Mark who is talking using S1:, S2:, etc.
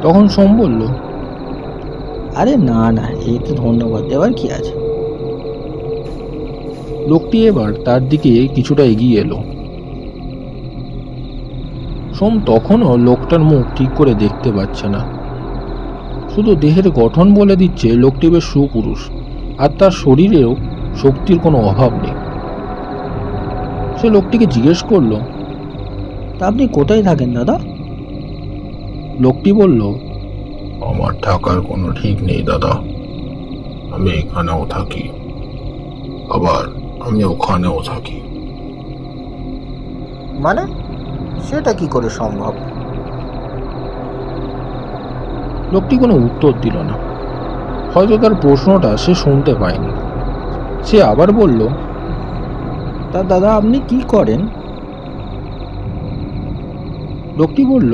S1: তখন সোম বলল,
S2: আরে না না, এই তো ধন্যবাদ দেওয়ার কি আছে।
S1: লোকটি এবার তার দিকে কিছুটা এগিয়ে এলো। সোম তখনও লোকটার মুখ ঠিক করে দেখতে পাচ্ছে না, শুধু দেহের গঠন বলে দিচ্ছে লোকটি বেশ সুপুরুষ, আর তার শরীরেও শক্তির কোনো অভাব নেই। সে লোকটিকে জিজ্ঞেস করলো,
S2: তা আপনি কোথায় থাকেন দাদা?
S1: লোকটি বলল,
S3: আমার থাকার কোনো ঠিক নেই দাদা। আমি এখানেও থাকি, আবার আমি ওখানেও থাকি।
S2: মানে সেটা কি করে সম্ভব?
S1: লোকটি কোনো উত্তর দিল না, হয়তো তার প্রশ্নটা সে শুনতে পায়নি। সে আবার বলল,
S2: তা দাদা আপনি কি করেন?
S1: লোকটি বলল,